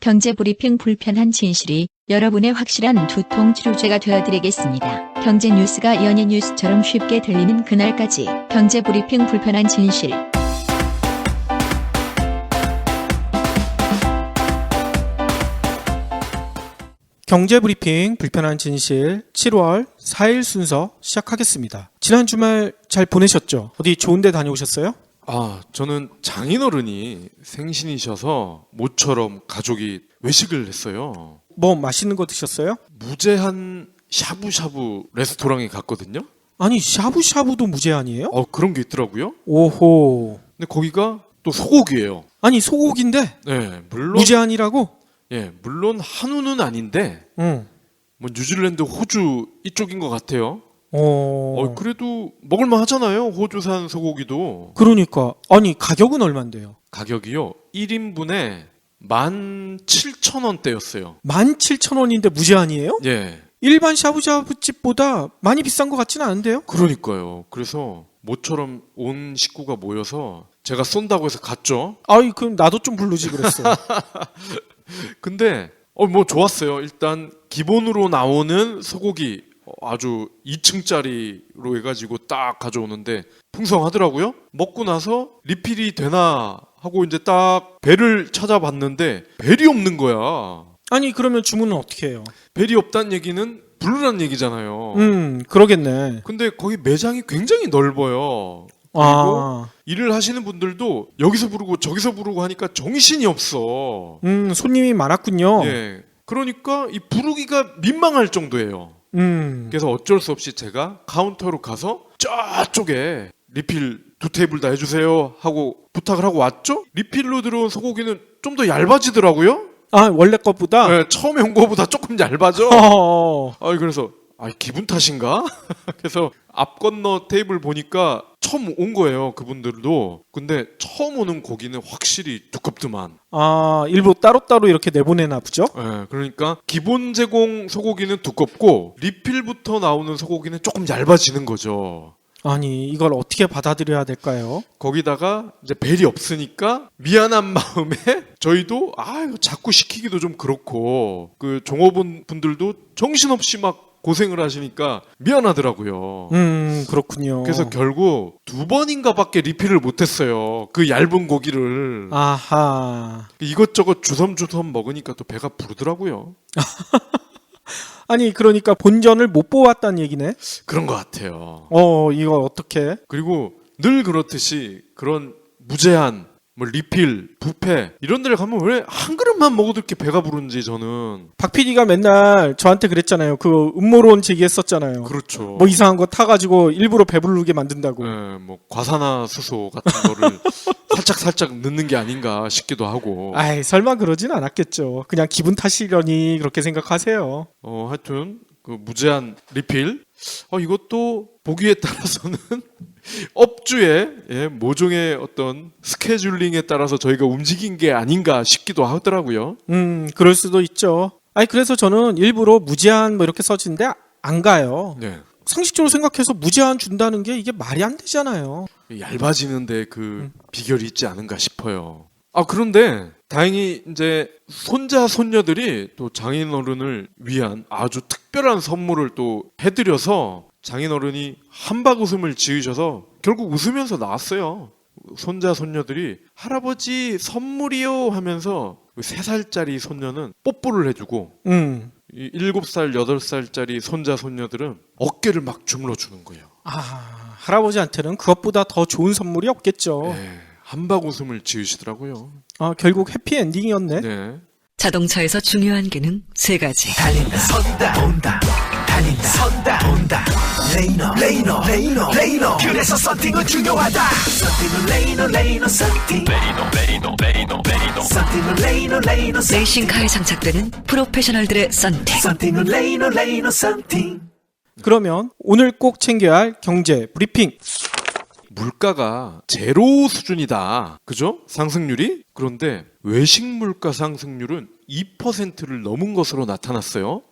경제브리핑 불편한 진실이 여러분의 확실한 두통 치료제가 되어드리겠습니다. 경제 뉴스가 연예 뉴스처럼 쉽게 들리는 그날까지 경제브리핑 불편한 진실. 경제브리핑 불편한 진실 7월 4일 순서 시작하겠습니다. 지난 주말 잘 보내셨죠? 어디 좋은 데 다녀오셨어요? 저는 장인어른이 생신이셔서 모처럼 가족이 외식을 했어요. 뭐 맛있는 거 드셨어요? 무제한 샤브샤브 레스토랑에 갔거든요. 아니 샤브샤브도 무제한이에요? 그런 게 있더라고요. 오호. 근데 거기가 또 소고기예요. 아니 소고기인데 네, 물론 무제한이라고? 물론 한우는 아닌데 응. 뭐 뉴질랜드, 호주 이쪽인 것 같아요. 그래도 먹을만 하잖아요. 호주산 소고기도. 그러니까 아니 가격은 얼만데요? 가격이요. 1인분에 17,000원대였어요. 17,000원인데 무제한이에요? 예. 일반 샤브샤브 집보다 많이 비싼 것 같지는 않은데요? 그러니까요. 그래서 모처럼 온 식구가 모여서 제가 쏜다고 해서 갔죠. 아이 그럼 나도 좀 부르지 그랬어. 근데 뭐 좋았어요. 일단 기본으로 나오는 소고기 아주 2층짜리로 해가지고 딱 가져오는데 풍성하더라고요. 먹고 나서 리필이 되나 하고 이제 딱 벨을 찾아봤는데 벨이 없는 거야. 아니 그러면 주문은 어떻게 해요? 벨이 없다는 얘기는 부르라는 얘기잖아요. 그러겠네. 근데 거기 매장이 굉장히 넓어요. 그리고 일을 하시는 분들도 여기서 부르고 저기서 부르고 하니까 정신이 없어. 손님이 많았군요. 예. 그러니까 이 부르기가 민망할 정도예요. 그래서 어쩔 수 없이 제가 카운터로 가서 저쪽에 리필 2테이블 다 해주세요 하고 부탁을 하고 왔죠. 리필로 들어온 소고기는 좀 더 얇아지더라고요. 원래 것보다? 네, 처음에 온 거보다 조금 얇아져. 그래서 기분 탓인가? 그래서 앞 건너 테이블 보니까 처음 온 거예요. 그분들도. 근데 처음 오는 고기는 확실히 두껍더만. 일부러 따로따로 이렇게 내보내나 보죠? 네, 그러니까 기본 제공 소고기는 두껍고 리필부터 나오는 소고기는 조금 얇아지는 거죠. 아니 이걸 어떻게 받아들여야 될까요? 거기다가 이제 벨이 없으니까 미안한 마음에 저희도 이거 자꾸 시키기도 좀 그렇고 그 종업원 분들도 정신없이 막 고생을 하시니까 미안하더라고요. 그렇군요. 그래서 결국 2번인가 밖에 리필을 못했어요. 그 얇은 고기를. 아하. 이것저것 주섬주섬 먹으니까 또 배가 부르더라고요. 아니 그러니까 본전을 못 뽑았다는 얘기네? 그런 것 같아요. 이거 어떻게? 그리고 늘 그렇듯이 그런 무제한 뭐 리필, 뷔페 이런 데를 가면 왜 한 그릇만 먹어도 이렇게 배가 부른지 저는. 박 PD가 맨날 저한테 그랬잖아요. 그 음모론 제기했었잖아요. 그렇죠. 뭐 이상한 거 타가지고 일부러 배부르게 만든다고. 네, 뭐 과산화수소 같은 거를 살짝 넣는 게 아닌가 싶기도 하고. 설마 그러진 않았겠죠. 그냥 기분 탓이려니 그렇게 생각하세요. 하여튼 그 무제한 리필 이것도 보기에 따라서는 업주의 모종의 어떤 스케줄링에 따라서 저희가 움직인 게 아닌가 싶기도 하더라고요. 그럴 수도 있죠. 그래서 저는 일부러 무제한 뭐 이렇게 써지는데 안 가요. 네. 상식적으로 생각해서 무제한 준다는 게 이게 말이 안 되잖아요. 얇아지는데 그 비결이 있지 않은가 싶어요. 그런데 다행히 이제 손자 손녀들이 또 장인어른을 위한 아주 특별한 선물을 또 해드려서 장인어른이 한박 웃음을 지으셔서 결국 웃으면서 나왔어요. 손자 손녀들이 할아버지 선물이요 하면서 3살짜리 손녀는 뽀뽀를 해주고 7살 8살짜리 손자 손녀들은 어깨를 막 주물러 주는 거예요. 할아버지한테는 그것보다 더 좋은 선물이 없겠죠. 네, 한박 웃음을 지으시더라고요. 결국 해피엔딩이었네. 네. 자동차에서 중요한 기능 3가지. 달린다 선다 온다 달린다 선다 온다 레이너 그래서 썬팅은 중요하다. 썬팅은 레이너 썬팅 썬팅은 레이너 레이싱카에 장착되는 프로페셔널들의 썬팅. 썬팅은 레이너 썬팅. 그러면 오늘 꼭 챙겨야 할 경제 브리핑. 물가가 제로 수준이다. 그죠? 상승률이? 그런데 외식 물가 상승률은 2%를 넘은 것으로 나타났어요.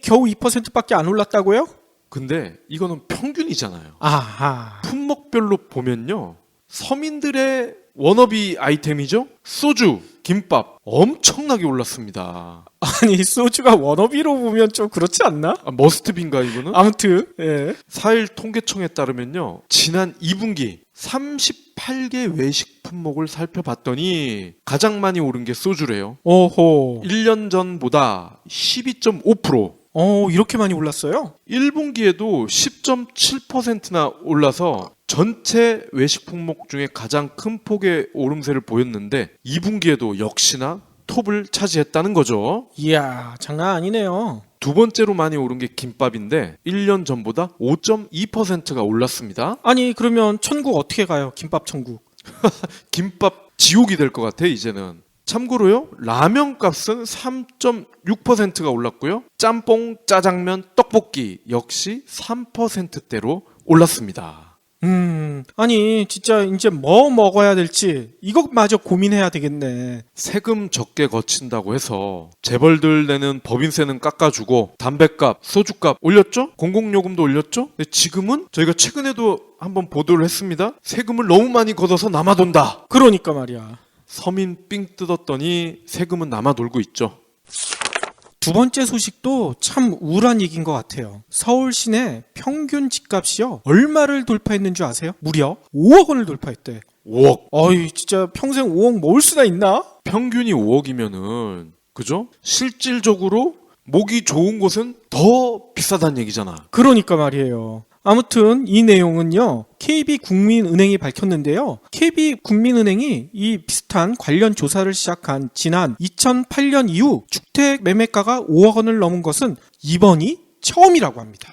겨우 2%밖에 안 올랐다고요? 근데 이거는 평균이잖아요. 아하. 품목별로 보면요. 서민들의 워너비 아이템이죠. 소주, 김밥 엄청나게 올랐습니다. 아니 소주가 워너비로 보면 좀 그렇지 않나? 머스트빈가 이거는? 아무튼 예. 4일 통계청에 따르면요. 지난 2분기 38개 외식 품목을 살펴봤더니 가장 많이 오른 게 소주래요. 오호. 1년 전보다 12.5%, 이렇게 많이 올랐어요? 1분기에도 10.7%나 올라서 전체 외식 품목 중에 가장 큰 폭의 오름세를 보였는데 2분기에도 역시나 톱을 차지했다는 거죠. 이야, 장난 아니네요. 두 번째로 많이 오른 게 김밥인데 1년 전보다 5.2%가 올랐습니다. 아니 그러면 천국 어떻게 가요? 김밥 천국. 김밥 지옥이 될 것 같아 이제는. 참고로요, 라면 값은 3.6%가 올랐고요. 짬뽕, 짜장면, 떡볶이 역시 3%대로 올랐습니다. 아니 진짜 이제 뭐 먹어야 될지 이것마저 고민해야 되겠네. 세금 적게 거친다고 해서 재벌들 내는 법인세는 깎아주고 담배값, 소주값 올렸죠? 공공요금도 올렸죠? 근데 지금은 저희가 최근에도 한번 보도를 했습니다. 세금을 너무 많이 걷어서 남아돈다. 그러니까 말이야. 서민 삥 뜯었더니 세금은 남아돌고 있죠. 두 번째 소식도 참 우울한 얘기인 것 같아요. 서울 시내 평균 집값이요. 얼마를 돌파했는 줄 아세요? 무려 5억 원을 돌파했대. 5억. 어이 진짜 평생 5억 모을 수나 있나? 평균이 5억이면은 그죠? 실질적으로 목이 좋은 곳은 더 비싸다는 얘기잖아. 그러니까 말이에요. 아무튼 이 내용은요. KB국민은행이 밝혔는데요. KB국민은행이 이 비슷한 관련 조사를 시작한 지난 2008년 이후 주택 매매가가 5억 원을 넘은 것은 이번이 처음이라고 합니다.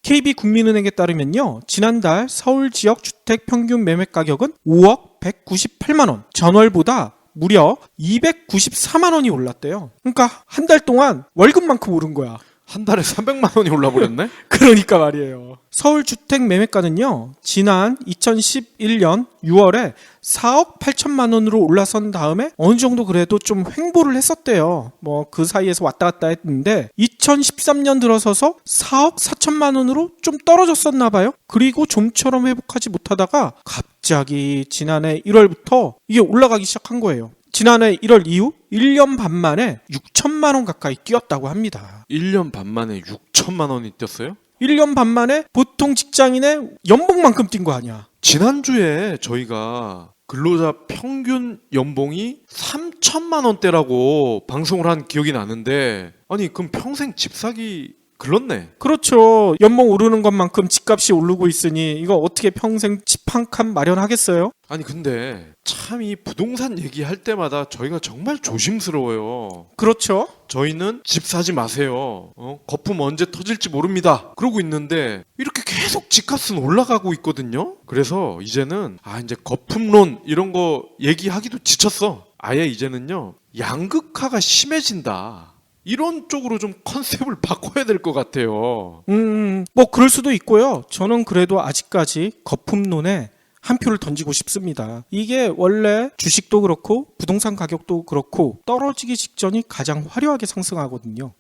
KB국민은행에 따르면요. 지난달 서울 지역 주택 평균 매매 가격은 5억 198만 원. 전월보다 무려 294만 원이 올랐대요. 그러니까 한 달 동안 월급만큼 오른 거야. 한 달에 300만 원이 올라버렸네? 그러니까 말이에요. 서울 주택 매매가는요. 지난 2011년 6월에 4억 8천만 원으로 올라선 다음에 어느 정도 그래도 좀 횡보를 했었대요. 뭐 그 사이에서 왔다 갔다 했는데 2013년 들어서서 4억 4천만 원으로 좀 떨어졌었나 봐요. 그리고 좀처럼 회복하지 못하다가 갑자기 지난해 1월부터 이게 올라가기 시작한 거예요. 지난해 1월 이후 1년 반 만에 6천만 원 가까이 뛰었다고 합니다. 1년 반 만에 6천만 원이 뛰었어요? 1년 반 만에 보통 직장인의 연봉만큼 뛴 거 아니야. 지난주에 저희가 근로자 평균 연봉이 3천만 원대라고 방송을 한 기억이 나는데 아니 그럼 평생 집 사기 글렀네. 그렇죠. 연봉 오르는 것만큼 집값이 오르고 있으니 이거 어떻게 평생 집 한 칸 마련하겠어요? 아니 근데 참 이 부동산 얘기할 때마다 저희가 정말 조심스러워요. 그렇죠. 저희는 집 사지 마세요. 거품 언제 터질지 모릅니다. 그러고 있는데 이렇게 계속 집값은 올라가고 있거든요. 그래서 이제는 이제 거품론 이런 거 얘기하기도 지쳤어. 아예 이제는요. 양극화가 심해진다. 이런 쪽으로 좀 컨셉을 바꿔야 될 것 같아요. 뭐 그럴 수도 있고요. 저는 그래도 아직까지 거품론에 한 표를 던지고 싶습니다. 이게 원래 주식도 그렇고 부동산 가격도 그렇고 떨어지기 직전이 가장 화려하게 상승하거든요.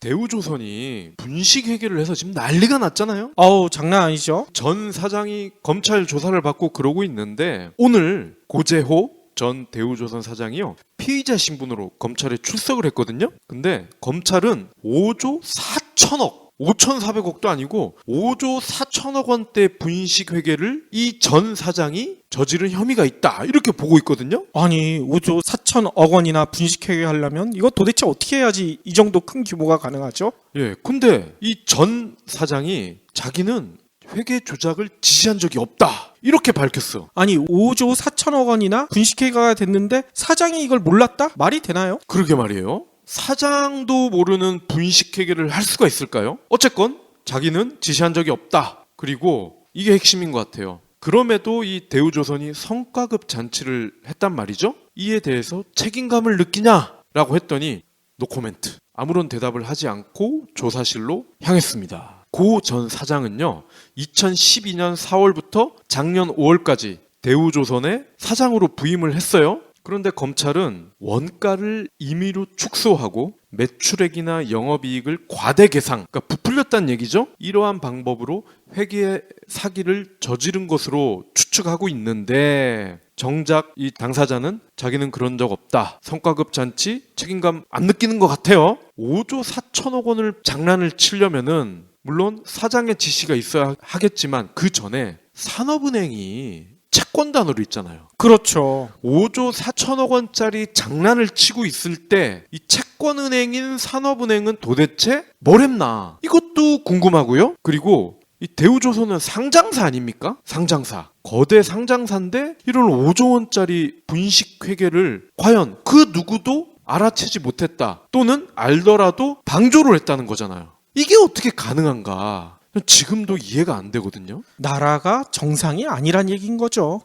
대우조선이 분식회계를 해서 지금 난리가 났잖아요. 어우 장난 아니죠? 전 사장이 검찰 조사를 받고 그러고 있는데 오늘 고재호 전 대우조선 사장이요. 피의자 신분으로 검찰에 출석을 했거든요. 근데 검찰은 5조 4천억 5,400억도 아니고 5조 4천억 원대 분식회계를 이 전 사장이 저지른 혐의가 있다 이렇게 보고 있거든요. 아니 5조 4천억 원이나 분식회계 하려면 이거 도대체 어떻게 해야지 이 정도 큰 규모가 가능하죠? 예, 근데 이 전 사장이 자기는 회계 조작을 지시한 적이 없다 이렇게 밝혔어. 아니 5조 4천억 원이나 분식회계가 됐는데 사장이 이걸 몰랐다? 말이 되나요? 그러게 말이에요. 사장도 모르는 분식회계를 할 수가 있을까요? 어쨌건 자기는 지시한 적이 없다. 그리고 이게 핵심인 것 같아요. 그럼에도 이 대우조선이 성과급 잔치를 했단 말이죠. 이에 대해서 책임감을 느끼냐라고 했더니 노코멘트. 아무런 대답을 하지 않고 조사실로 향했습니다. 고 전 사장은요. 2012년 4월부터 작년 5월까지 대우조선의 사장으로 부임을 했어요. 그런데 검찰은 원가를 임의로 축소하고 매출액이나 영업이익을 과대 계상, 그러니까 부풀렸다는 얘기죠. 이러한 방법으로 회계 사기를 저지른 것으로 추측하고 있는데 정작 이 당사자는 자기는 그런 적 없다. 성과급 잔치 책임감 안 느끼는 것 같아요. 5조 4천억 원을 장난을 치려면은 물론 사장의 지시가 있어야 하겠지만 그 전에 산업은행이 채권단으로 있잖아요. 그렇죠. 5조 4천억 원짜리 장난을 치고 있을 때 이 채권은행인 산업은행은 도대체 뭘 했나? 이것도 궁금하고요. 그리고 이 대우조선은 상장사 아닙니까? 상장사. 거대 상장사인데 이런 5조 원짜리 분식회계를 과연 그 누구도 알아채지 못했다. 또는 알더라도 방조를 했다는 거잖아요. 이게 어떻게 가능한가? 지금도 이해가 안 되거든요. 나라가 정상이 아니란 얘기인 거죠.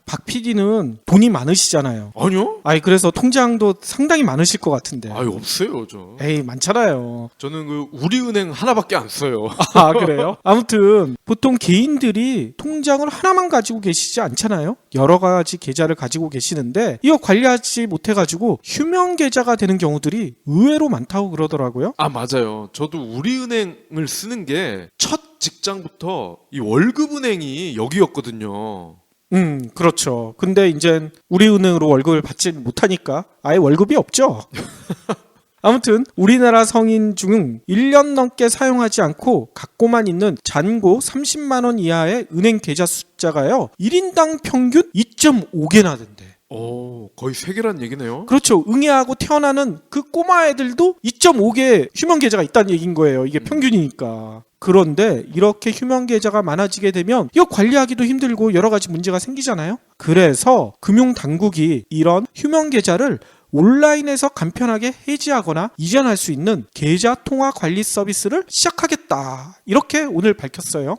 박 PD는 돈이 많으시잖아요. 아니요? 그래서 통장도 상당히 많으실 것 같은데. 없어요, 저. 에이, 많잖아요. 저는 그 우리은행 하나밖에 안 써요. 그래요? 아무튼 보통 개인들이 통장을 하나만 가지고 계시지 않잖아요. 여러 가지 계좌를 가지고 계시는데 이거 관리하지 못해가지고 휴면 계좌가 되는 경우들이 의외로 많다고 그러더라고요. 맞아요. 저도 우리은행을 쓰는 게 첫 직장부터 이 월급은행이 여기였거든요. 그렇죠. 근데 이제 우리은행으로 월급을 받지 못하니까 아예 월급이 없죠. 아무튼 우리나라 성인 중 1년 넘게 사용하지 않고 갖고만 있는 잔고 30만 원 이하의 은행 계좌 숫자가요. 1인당 평균 2.5개나 된대. 거의 3개란 얘기네요. 그렇죠. 응애하고 태어나는 그 꼬마 애들도 2.5개 휴면 계좌가 있다는 얘기인 거예요. 이게 평균이니까. 그런데 이렇게 휴면 계좌가 많아지게 되면 이거 관리하기도 힘들고 여러 가지 문제가 생기잖아요. 그래서 금융당국이 이런 휴면 계좌를 온라인에서 간편하게 해지하거나 이전할 수 있는 계좌 통화 관리 서비스를 시작하겠다. 이렇게 오늘 밝혔어요.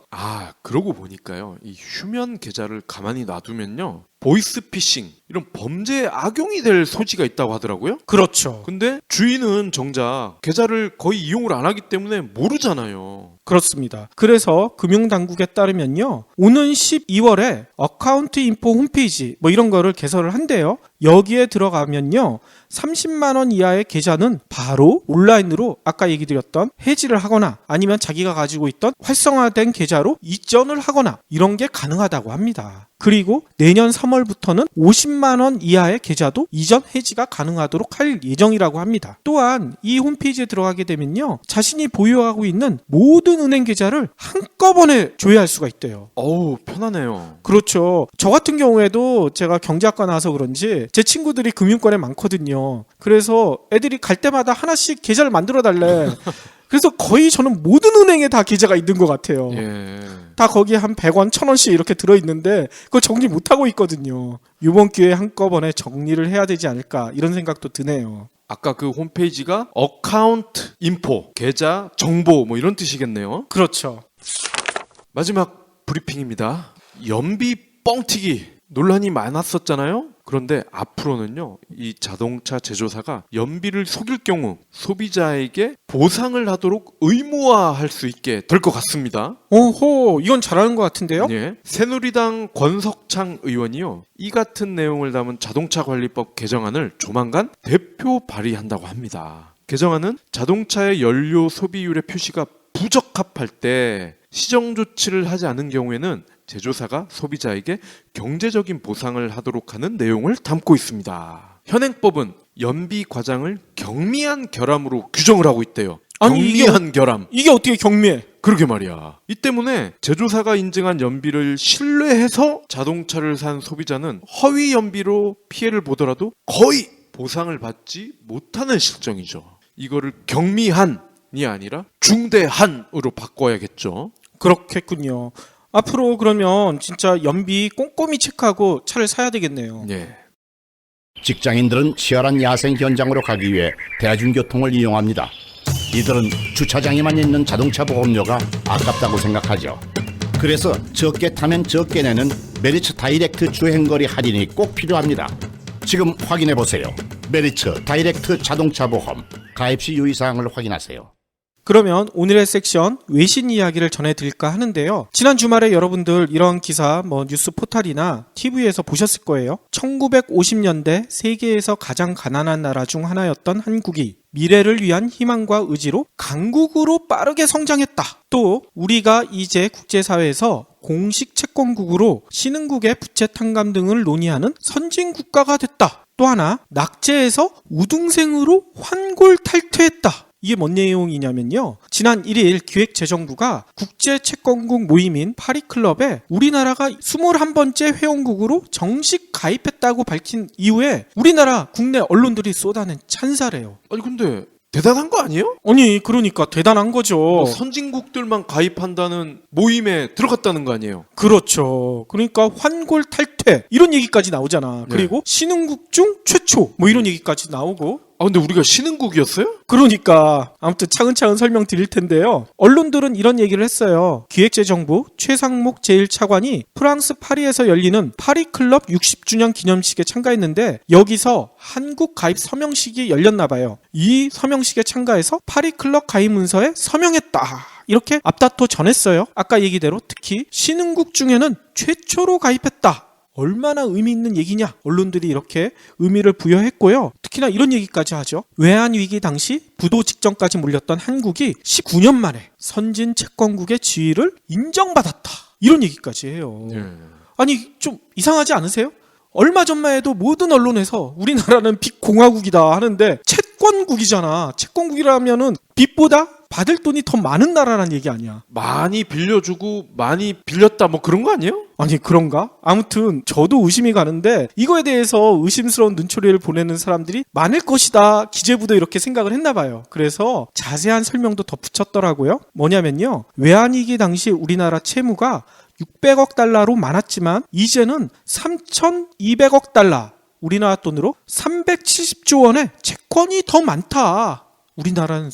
그러고 보니까요. 이 휴면 계좌를 가만히 놔두면요. 보이스피싱 이런 범죄에 악용이 될 소지가 있다고 하더라고요. 그렇죠. 근데 주인은 정작 계좌를 거의 이용을 안 하기 때문에 모르잖아요. 그렇습니다. 그래서 금융당국에 따르면요. 오는 12월에 어카운트 인포 홈페이지 이런 거를 개설을 한대요. 여기에 들어가면요. 30만 원 이하의 계좌는 바로 온라인으로 아까 얘기 드렸던 해지를 하거나 아니면 자기가 가지고 있던 활성화된 계좌로 이전을 하거나 이런 게 가능하다고 합니다. 그리고 내년 3월부터는 50만 원 이하의 계좌도 이전 해지가 가능하도록 할 예정이라고 합니다. 또한 이 홈페이지에 들어가게 되면요. 자신이 보유하고 있는 모든 은행 계좌를 한꺼번에 조회할 수가 있대요. 편하네요. 그렇죠. 저 같은 경우에도 제가 경제학과 나와서 그런지 제 친구들이 금융권에 많거든요. 그래서 애들이 갈 때마다 하나씩 계좌를 만들어 달래. 그래서 거의 저는 모든 은행에 다 계좌가 있는 것 같아요. 다 거기에 한 100원, 1000원씩 이렇게 들어있는데 그거 정리 못하고 있거든요. 이번 기회에 한꺼번에 정리를 해야 되지 않을까 이런 생각도 드네요. 아까 그 홈페이지가 어카운트 인포, 계좌 정보 이런 뜻이겠네요. 그렇죠. 마지막 브리핑입니다. 연비 뻥튀기 논란이 많았었잖아요. 그런데 앞으로는요, 이 자동차 제조사가 연비를 속일 경우 소비자에게 보상을 하도록 의무화할 수 있게 될 것 같습니다. 이건 잘하는 것 같은데요? 새누리당 권석창 의원이요, 이 같은 내용을 담은 자동차 관리법 개정안을 조만간 대표 발의한다고 합니다. 개정안은 자동차의 연료 소비율의 표시가 부적합할 때 시정 조치를 하지 않은 경우에는 제조사가 소비자에게 경제적인 보상을 하도록 하는 내용을 담고 있습니다. 현행법은 연비 과장을 경미한 결함으로 규정을 하고 있대요. 경미한 결함. 이게 어떻게 경미해? 그러게 말이야. 이 때문에 제조사가 인증한 연비를 신뢰해서 자동차를 산 소비자는 허위 연비로 피해를 보더라도 거의 보상을 받지 못하는 실정이죠. 이거를 경미한이 아니라 중대한으로 바꿔야겠죠. 그렇겠군요. 앞으로 그러면 진짜 연비 꼼꼼히 체크하고 차를 사야 되겠네요. 직장인들은 치열한 야생 현장으로 가기 위해 대중교통을 이용합니다. 이들은 주차장에만 있는 자동차 보험료가 아깝다고 생각하죠. 그래서 적게 타면 적게 내는 메리츠 다이렉트 주행거리 할인이 꼭 필요합니다. 지금 확인해보세요. 메리츠 다이렉트 자동차 보험. 가입 시 유의사항을 확인하세요. 그러면 오늘의 섹션 외신 이야기를 전해드릴까 하는데요. 지난 주말에 여러분들 이런 기사 뉴스 포탈이나 TV에서 보셨을 거예요. 1950년대 세계에서 가장 가난한 나라 중 하나였던 한국이 미래를 위한 희망과 의지로 강국으로 빠르게 성장했다. 또 우리가 이제 국제사회에서 공식 채권국으로 신흥국의 부채 탕감 등을 논의하는 선진국가가 됐다. 또 하나, 낙제에서 우등생으로 환골 탈퇴했다. 이게 뭔 내용이냐면요. 지난 1일 기획재정부가 국제채권국 모임인 파리클럽에 우리나라가 21번째 회원국으로 정식 가입했다고 밝힌 이후에 우리나라 국내 언론들이 쏟아낸 찬사래요. 아니 근데 대단한 거 아니에요? 아니 그러니까 대단한 거죠. 뭐 선진국들만 가입한다는 모임에 들어갔다는 거 아니에요? 그렇죠. 그러니까 환골 탈퇴 이런 얘기까지 나오잖아. 그리고 신흥국 중 최초 뭐 이런 얘기까지 나오고. 아 근데 우리가 신흥국이었어요? 그러니까 아무튼 차근차근 설명드릴 텐데요. 언론들은 이런 얘기를 했어요. 기획재정부 최상목 제1차관이 프랑스 파리에서 열리는 파리클럽 60주년 기념식에 참가했는데 여기서 한국 가입 서명식이 열렸나 봐요. 이 서명식에 참가해서 파리클럽 가입 문서에 서명했다. 이렇게 앞다퉈 전했어요. 아까 얘기대로 특히 신흥국 중에는 최초로 가입했다. 얼마나 의미 있는 얘기냐. 언론들이 이렇게 의미를 부여했고요. 특히나 이런 얘기까지 하죠. 외환위기 당시 부도 직전까지 몰렸던 한국이 19년 만에 선진 채권국의 지위를 인정받았다. 이런 얘기까지 해요. 아니 좀 이상하지 않으세요? 얼마 전만 해도 모든 언론에서 우리나라는 빚공화국이다 하는데 채권국이잖아. 채권국이라면은 빚보다 받을 돈이 더 많은 나라라는 얘기 아니야. 많이 빌려주고 많이 빌렸다 뭐 그런 거 아니에요? 아니 그런가? 아무튼 저도 의심이 가는데 이거에 대해서 의심스러운 눈초리를 보내는 사람들이 많을 것이다. 기재부도 이렇게 생각을 했나 봐요. 그래서 자세한 설명도 덧붙였더라고요. 뭐냐면요. 외환위기 당시 우리나라 채무가 600억 달러로 많았지만 이제는 3,200억 달러, 우리나라 돈으로 370조 원의 채권이 더 많다. 우리나라는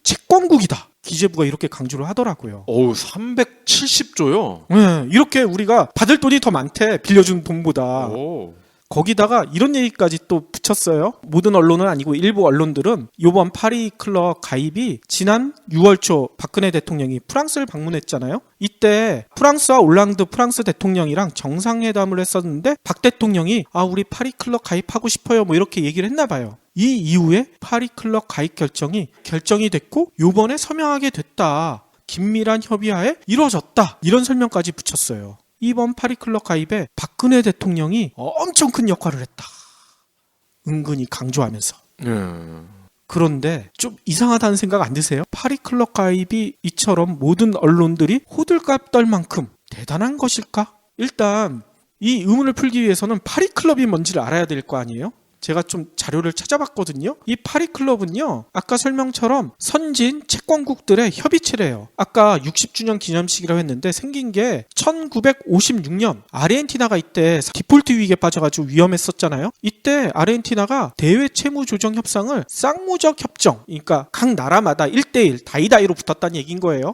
채권국이다. 기재부가 이렇게 강조를 하더라고요. 어우 370조요? 네, 이렇게 우리가 받을 돈이 더 많대. 빌려준 돈보다. 오. 거기다가 이런 얘기까지 또 붙였어요. 모든 언론은 아니고 일부 언론들은 이번 파리클럽 가입이 지난 6월 초 박근혜 대통령이 프랑스를 방문했잖아요. 이때 프랑스와 올랑드 프랑스 대통령이랑 정상회담을 했었는데 박 대통령이 우리 파리클럽 가입하고 싶어요 뭐 이렇게 얘기를 했나 봐요. 이 이후에 파리클럽 가입 결정이 됐고 요번에 서명하게 됐다. 긴밀한 협의하에 이루어졌다. 이런 설명까지 붙였어요. 이번 파리클럽 가입에 박근혜 대통령이 엄청 큰 역할을 했다. 은근히 강조하면서. 그런데 좀 이상하다는 생각 안 드세요? 파리클럽 가입이 이처럼 모든 언론들이 호들갑 떨 만큼 대단한 것일까? 일단 이 의문을 풀기 위해서는 파리클럽이 뭔지를 알아야 될 거 아니에요? 제가 좀 자료를 찾아봤거든요. 이 파리클럽은요. 아까 설명처럼 선진 채권국들의 협의체래요. 아까 60주년 기념식이라고 했는데 생긴 게 1956년 아르헨티나가 이때 디폴트 위기에 빠져가지고 위험했었잖아요. 이때 아르헨티나가 대외 채무 조정 협상을 쌍무적 협정, 그러니까 각 나라마다 1대1 다이다이로 붙었다는 얘기인 거예요.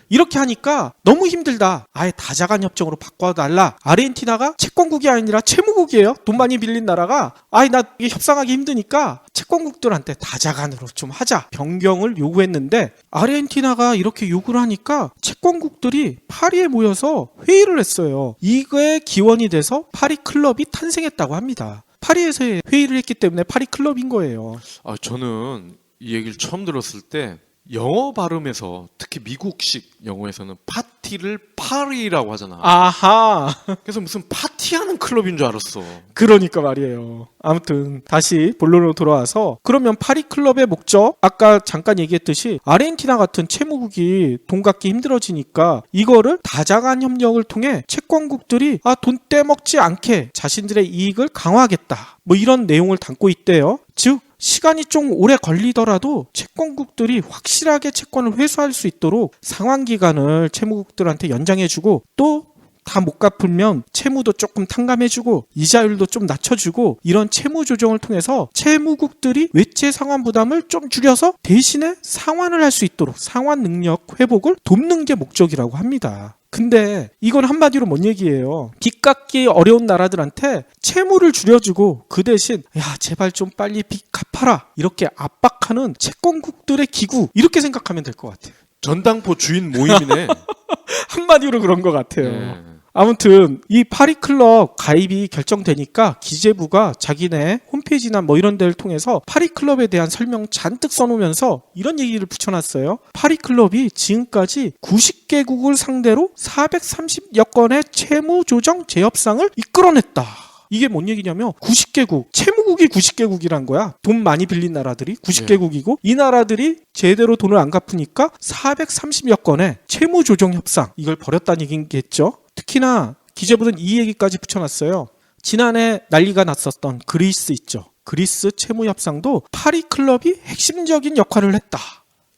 이렇게 하니까 너무 힘들다. 아예 다자간 협정으로 바꿔달라. 아르헨티나가 채권국이 아니라 채무국이에요. 돈 많이 빌린 나라가 나 이게 협상하기 힘드니까 채권국들한테 다자간으로 좀 하자. 변경을 요구했는데 아르헨티나가 이렇게 요구를 하니까 채권국들이 파리에 모여서 회의를 했어요. 이거에 기원이 돼서 파리클럽이 탄생했다고 합니다. 파리에서 회의를 했기 때문에 파리클럽인 거예요. 저는 이 얘기를 처음 들었을 때 영어 발음에서 특히 미국식 영어에서는 파티를 파리라고 하잖아. 아하. 그래서 무슨 파티하는 클럽인 줄 알았어. 그러니까 말이에요. 아무튼 다시 본론으로 돌아와서 그러면 파리클럽의 목적 아까 잠깐 얘기했듯이 아르헨티나 같은 채무국이 돈 갚기 힘들어지니까 이거를 다자간 협력을 통해 채권국들이 돈 떼먹지 않게 자신들의 이익을 강화하겠다. 뭐 이런 내용을 담고 있대요. 즉 시간이 좀 오래 걸리더라도 채권국들이 확실하게 채권을 회수할 수 있도록 상환기간을 채무국들한테 연장해주고 또 다 못 갚으면 채무도 조금 탕감해주고 이자율도 좀 낮춰주고 이런 채무 조정을 통해서 채무국들이 외채 상환 부담을 좀 줄여서 대신에 상환을 할 수 있도록 상환 능력 회복을 돕는 게 목적이라고 합니다. 근데 이건 한마디로 뭔 얘기예요? 빚 갚기 어려운 나라들한테 채무를 줄여주고 그 대신 제발 좀 빨리 빚 갚아라 이렇게 압박하는 채권국들의 기구 이렇게 생각하면 될 것 같아요. 전당포 주인 모임이네. 한마디로 그런 것 같아요. 아무튼 이 파리클럽 가입이 결정되니까 기재부가 자기네 홈페이지나 뭐 이런 데를 통해서 파리클럽에 대한 설명 잔뜩 써놓으면서 이런 얘기를 붙여놨어요. 파리클럽이 지금까지 90개국을 상대로 430여 건의 채무조정 재협상을 이끌어냈다. 이게 뭔 얘기냐면 90개국, 채무국이 90개국이란 거야. 돈 많이 빌린 나라들이 90개국이고 이 나라들이 제대로 돈을 안 갚으니까 430여 건의 채무조정 협상 이걸 벌였다는 얘기겠죠. 특히나 기재부는 이 얘기까지 붙여놨어요. 지난해 난리가 났었던 그리스 있죠. 그리스 채무협상도 파리클럽이 핵심적인 역할을 했다.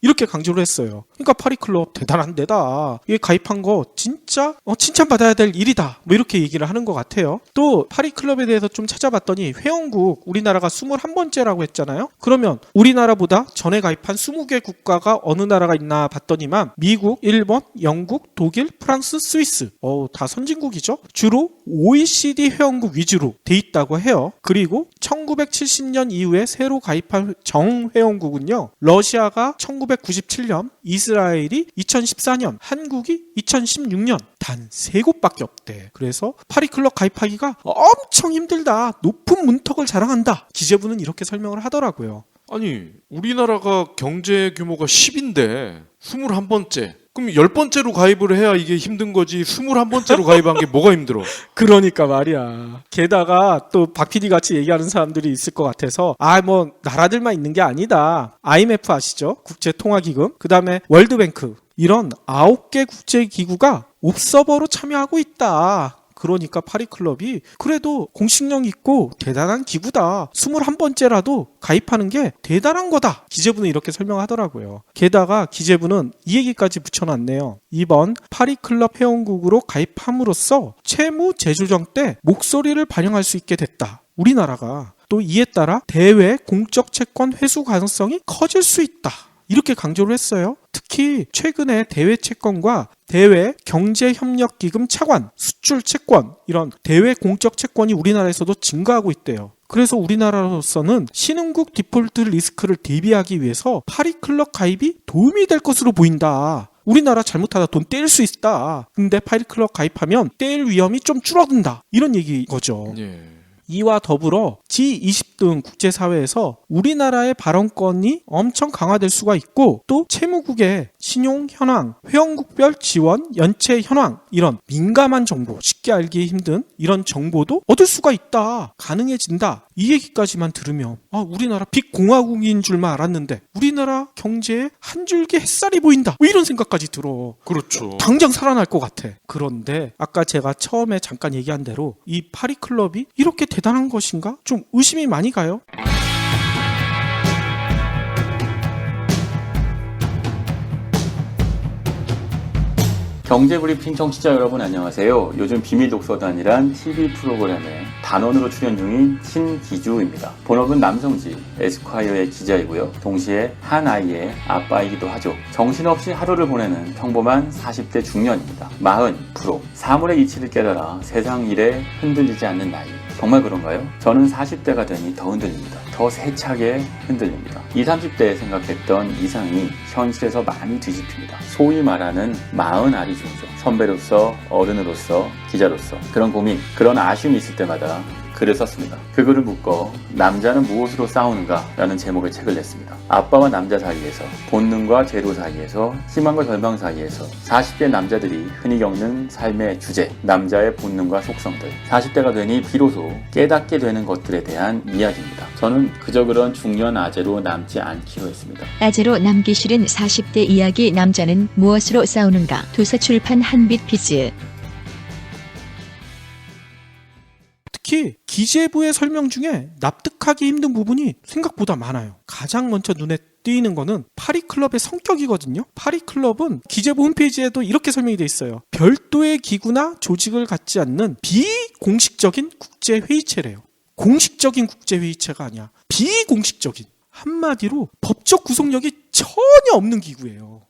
이렇게 강조를 했어요. 그러니까 파리클럽 대단한 데다. 이게 가입한 거 진짜 칭찬받아야 될 일이다. 뭐 이렇게 얘기를 하는 것 같아요. 또 파리클럽에 대해서 좀 찾아봤더니 회원국 우리나라가 21번째라고 했잖아요. 그러면 우리나라보다 전에 가입한 20개 국가가 어느 나라가 있나 봤더니만 미국, 일본, 영국, 독일, 프랑스, 스위스 다 선진국이죠. 주로 OECD 회원국 위주로 돼 있다고 해요. 그리고 1970년 이후에 새로 가입한 정회원국은요. 러시아가 1997년, 이스라엘이 2014년, 한국이 2016년 단 3곳밖에 없대. 그래서 파리클럽 가입하기가 엄청 힘들다. 높은 문턱을 자랑한다. 기재부는 이렇게 설명을 하더라고요. 아니 우리나라가 경제 규모가 10인데 21번째 그럼 10번째로 가입을 해야 이게 힘든 거지 21번째로 가입한 게 뭐가 힘들어? 그러니까 말이야. 게다가 또 박 PD 같이 얘기하는 사람들이 있을 것 같아서 뭐 나라들만 있는 게 아니다. IMF 아시죠? 국제통화기금. 그 다음에 월드뱅크. 이런 9개 국제기구가 옵서버로 참여하고 있다. 그러니까 파리클럽이 그래도 공식력 있고 대단한 기구다. 21번째라도 가입하는 게 대단한 거다. 기재부는 이렇게 설명하더라고요. 게다가 기재부는 이 얘기까지 붙여놨네요. 이번 파리클럽 회원국으로 가입함으로써 채무 재조정 때 목소리를 반영할 수 있게 됐다. 우리나라가 또 이에 따라 대외 공적 채권 회수 가능성이 커질 수 있다. 이렇게 강조를 했어요. 특히 최근에 대외 채권과 대외 경제협력기금 차관, 수출 채권 이런 대외 공적 채권이 우리나라에서도 증가하고 있대요. 그래서 우리나라로서는 신흥국 디폴트 리스크를 대비하기 위해서 파리클럽 가입이 도움이 될 것으로 보인다. 우리나라 잘못하다 돈 떼일 수 있다. 근데 파리클럽 가입하면 떼일 위험이 좀 줄어든다. 이런 얘기인 거죠. 이와 더불어 G20 등 국제사회에서 우리나라의 발언권이 엄청 강화될 수가 있고 또 채무국의 신용 현황, 회원국별 지원, 연체 현황 이런 민감한 정보, 쉽게 알기 힘든 이런 정보도 얻을 수가 있다. 가능해진다. 이 얘기까지만 들으면 우리나라 빅공화국인 줄만 알았는데 우리나라 경제에 한 줄기 햇살이 보인다. 뭐 이런 생각까지 들어. 그렇죠. 당장 살아날 것 같아. 그런데 아까 제가 처음에 잠깐 얘기한 대로 이 파리클럽이 이렇게 대단한 것인가? 좀 의심이 많이 가요. 경제브리핑 청취자 여러분 안녕하세요. 요즘 비밀독서단이란 TV 프로그램에 단원으로 출연 중인 신기주입니다. 본업은 남성지 에스콰이어의 기자이고요. 동시에 한 아이의 아빠이기도 하죠. 정신없이 하루를 보내는 평범한 40대 중년입니다. 40% 사물의 이치를 깨달아 세상 일에 흔들리지 않는 나이. 정말 그런가요? 저는 40대가 되니 더 흔들립니다. 더 세차게 흔들립니다. 20, 30대에 생각했던 이상이 현실에서 많이 뒤집힙니다. 소위 말하는 40알이 중이죠. 선배로서, 어른으로서, 기자로서 그런 고민, 그런 아쉬움이 있을 때마다 글을 썼습니다. 그 글을 묶어 남자는 무엇으로 싸우는가 라는 제목의 책을 냈습니다. 아빠와 남자 사이에서, 본능과 제로 사이에서, 희망과 절망 사이에서 40대 남자들이 흔히 겪는 삶의 주제, 남자의 본능과 속성들 40대가 되니 비로소 깨닫게 되는 것들에 대한 이야기입니다. 저는 그저 그런 중년 아재로 남지 않기로 했습니다. 아재로 남기 싫은 40대 이야기 남자는 무엇으로 싸우는가. 도서출판 한빛비즈. 특히 기재부의 설명 중에 납득하기 힘든 부분이 생각보다 많아요. 가장 먼저 눈에 띄는 거는 파리클럽의 성격이거든요. 파리클럽은 기재부 홈페이지에도 이렇게 설명이 되어 있어요. 별도의 기구나 조직을 갖지 않는 비공식적인 국제회의체래요. 공식적인 국제회의체가 아니야. 비공식적인. 한마디로 법적 구속력이 전혀 없는 기구예요.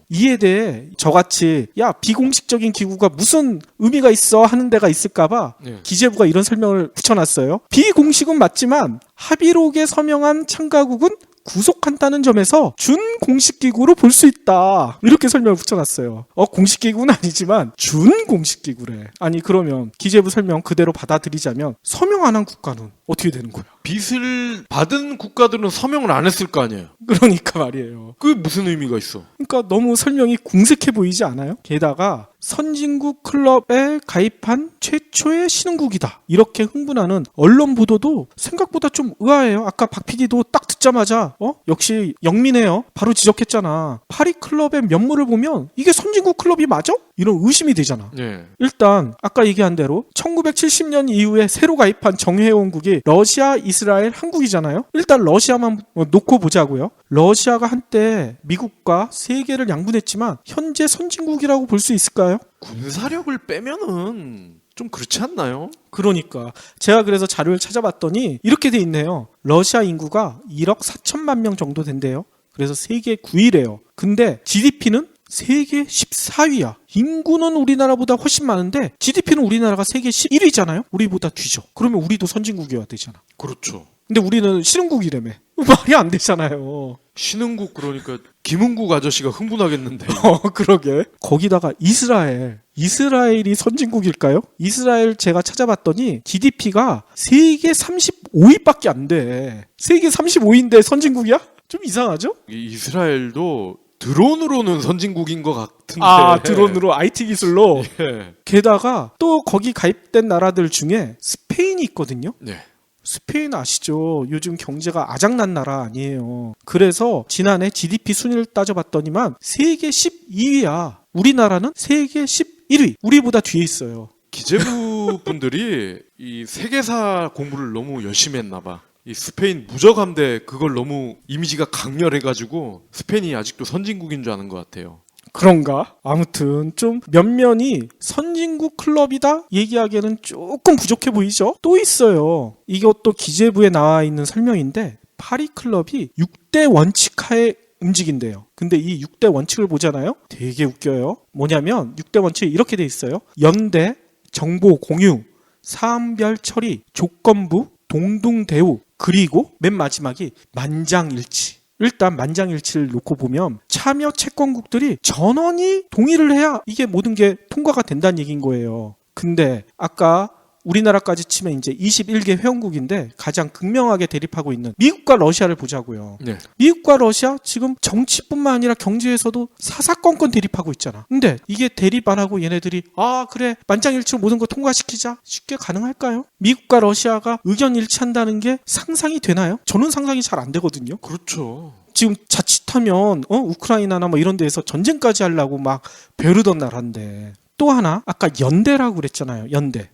이에 대해 저같이 비공식적인 기구가 무슨 의미가 있어 하는 데가 있을까봐 기재부가 이런 설명을 붙여놨어요. 비공식은 맞지만 합의록에 서명한 참가국은 구속한다는 점에서 준공식기구로 볼 수 있다. 이렇게 설명을 붙여놨어요. 공식기구는 아니지만 준공식기구래. 아니 그러면 기재부 설명 그대로 받아들이자면 서명 안 한 국가는 어떻게 되는 거야? 빚을 받은 국가들은 서명을 안 했을 거 아니에요. 그러니까 말이에요. 그게 무슨 의미가 있어? 그러니까 너무 설명이 궁색해 보이지 않아요? 게다가 선진국 클럽에 가입한 최초의 신흥국이다. 이렇게 흥분하는 언론 보도도 생각보다 좀 의아해요. 아까 박 PD도 딱 듣자마자 역시 영민해요. 바로 지적했잖아. 파리 클럽의 면모를 보면 이게 선진국 클럽이 맞아? 이런 의심이 되잖아. 예. 일단 아까 얘기한 대로 1970년 이후에 새로 가입한 정회원국이 러시아, 이스라엘, 한국이잖아요. 일단 러시아만 놓고 보자고요. 러시아가 한때 미국과 세계를 양분했지만 현재 선진국이라고 볼 수 있을까요? 군사력을 빼면은 좀 그렇지 않나요? 그러니까 제가 그래서 자료를 찾아봤더니 이렇게 돼 있네요. 러시아 인구가 1억 4천만 명 정도 된대요. 그래서 세계 9위래요. 근데 GDP는 세계 14위야. 인구는 우리나라보다 훨씬 많은데 GDP는 우리나라가 세계 11위잖아요. 우리보다 뒤져. 그러면 우리도 선진국이어야 되잖아. 그렇죠. 근데 우리는 신흥국이라며. 말이 안 되잖아요. 신흥국 그러니까 김흥국 아저씨가 흥분하겠는데. 그러게. 거기다가 이스라엘이 선진국일까요? 이스라엘 제가 찾아봤더니 GDP가 세계 35위밖에 안 돼. 세계 35위인데 선진국이야? 좀 이상하죠? 이스라엘도 드론으로는 선진국인 것 같은데. 드론으로 IT 기술로. 예. 게다가 또 거기 가입된 나라들 중에 스페인이 있거든요. 네. 스페인 아시죠? 요즘 경제가 아작난 나라 아니에요. 그래서 지난해 GDP 순위를 따져봤더니만 세계 12위야. 우리나라는 세계 11위. 우리보다 뒤에 있어요. 기재부 분들이 이 세계사 공부를 너무 열심히 했나 봐. 이 스페인 무적함대 그걸 너무 이미지가 강렬해가지고 스페인이 아직도 선진국인 줄 아는 것 같아요. 그런가? 아무튼 좀 면면이 선진국 클럽이다 얘기하기에는 조금 부족해 보이죠? 또 있어요. 이것도 기재부에 나와 있는 설명인데 파리 클럽이 6대 원칙 하에 움직인대요. 근데 이 6대 원칙을 보잖아요? 되게 웃겨요. 뭐냐면 6대 원칙이 이렇게 돼 있어요. 연대, 정보 공유, 사안별 처리, 조건부, 동등 대우, 그리고 맨 마지막이 만장일치. 일단 만장일치를 놓고 보면 참여 채권국들이 전원이 동의를 해야 이게 모든 게 통과가 된다는 얘기인 거예요. 근데 아까 우리나라까지 치면 이제 21개 회원국인데 가장 극명하게 대립하고 있는 미국과 러시아를 보자고요. 네. 미국과 러시아 지금 정치뿐만 아니라 경제에서도 사사건건 대립하고 있잖아. 근데 이게 대립 안 하고 얘네들이 그래 만장일치로 모든 거 통과시키자. 쉽게 가능할까요? 미국과 러시아가 의견 일치한다는 게 상상이 되나요? 저는 상상이 잘 안 되거든요. 그렇죠. 지금 자칫하면 우크라이나나 뭐 이런 데에서 전쟁까지 하려고 막 벼르던 나라인데. 또 하나 아까 연대라고 그랬잖아요.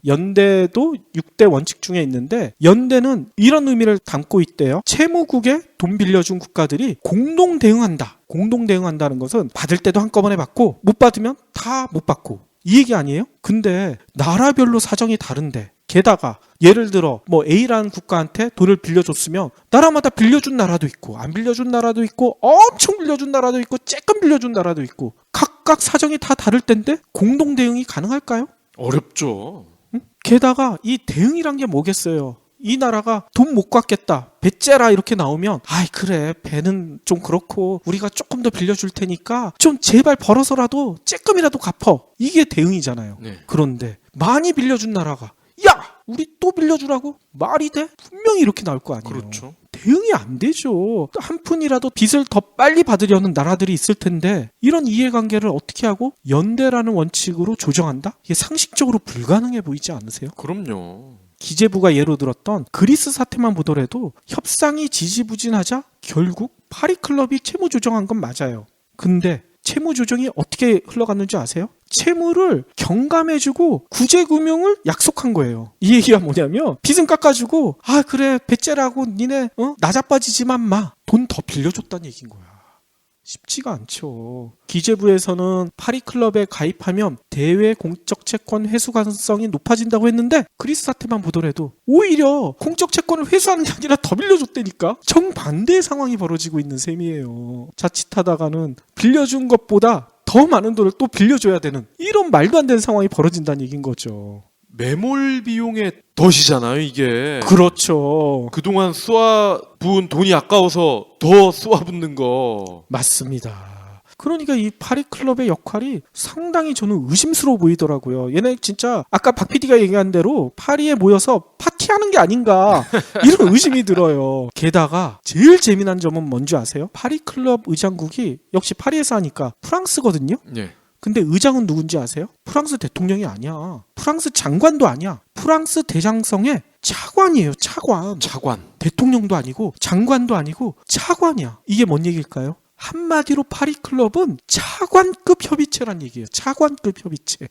연대도 6대 원칙 중에 있는데 연대는 이런 의미를 담고 있대요. 채무국에 돈 빌려준 국가들이 공동 대응한다는 것은 받을 때도 한꺼번에 받고 못 받으면 다 못 받고 이 얘기 아니에요? 근데 나라별로 사정이 다른데 게다가 예를 들어 뭐 A라는 국가한테 돈을 빌려줬으면 나라마다 빌려준 나라도 있고 안 빌려준 나라도 있고 엄청 빌려준 나라도 있고 쬐끔 빌려준 나라도 있고 각각 사정이 다 다를 텐데 공동 대응이 가능할까요? 어렵죠. 게다가 이 대응이란 게 뭐겠어요? 이 나라가 돈 못 갚겠다. 배째라 이렇게 나오면 그래 배는 좀 그렇고 우리가 조금 더 빌려줄 테니까 좀 제발 벌어서라도 쬐끔이라도 갚어. 이게 대응이잖아요. 네. 그런데 많이 빌려준 나라가 우리 또 빌려주라고? 말이 돼? 분명히 이렇게 나올 거 아니에요. 그렇죠. 대응이 안 되죠. 한 푼이라도 빚을 더 빨리 받으려는 나라들이 있을 텐데 이런 이해관계를 어떻게 하고 연대라는 원칙으로 조정한다? 이게 상식적으로 불가능해 보이지 않으세요? 그럼요. 기재부가 예로 들었던 그리스 사태만 보더라도 협상이 지지부진하자 결국 파리 클럽이 채무 조정한 건 맞아요. 근데 채무 조정이 어떻게 흘러갔는지 아세요? 채무를 경감해주고 구제금융을 약속한 거예요. 이 얘기가 뭐냐면 빚은 깎아주고 그래 배째라고 니네 나자빠지지만 마 돈 더 빌려줬다는 얘기인 거야. 쉽지가 않죠. 기재부에서는 파리 클럽에 가입하면 대외 공적 채권 회수 가능성이 높아진다고 했는데 그리스 사태만 보더라도 오히려 공적 채권을 회수하는 게 아니라 더 빌려줬다니까. 정반대의 상황이 벌어지고 있는 셈이에요. 자칫하다가는 빌려준 것보다 더 많은 돈을 또 빌려줘야 되는 이런 말도 안 되는 상황이 벌어진다는 얘기인 거죠. 매몰 비용의 덫이잖아요, 이게. 그렇죠. 그동안 쏘아부은 돈이 아까워서 더 쏘아붓는 거. 맞습니다. 그러니까 이 파리클럽의 역할이 상당히 저는 의심스러워 보이더라고요. 얘네 진짜 아까 박 PD가 얘기한 대로 파리에 모여서 파티하는 게 아닌가 이런 의심이 들어요. 게다가 제일 재미난 점은 뭔지 아세요? 파리클럽 의장국이 역시 파리에서 하니까 프랑스거든요. 예. 근데 의장은 누군지 아세요? 프랑스 대통령이 아니야. 프랑스 장관도 아니야. 프랑스 대장성의 차관이에요. 차관. 차관. 대통령도 아니고 장관도 아니고 차관이야. 이게 뭔 얘기일까요? 한마디로 파리클럽은 차관급 협의체란 얘기예요. 차관급 협의체.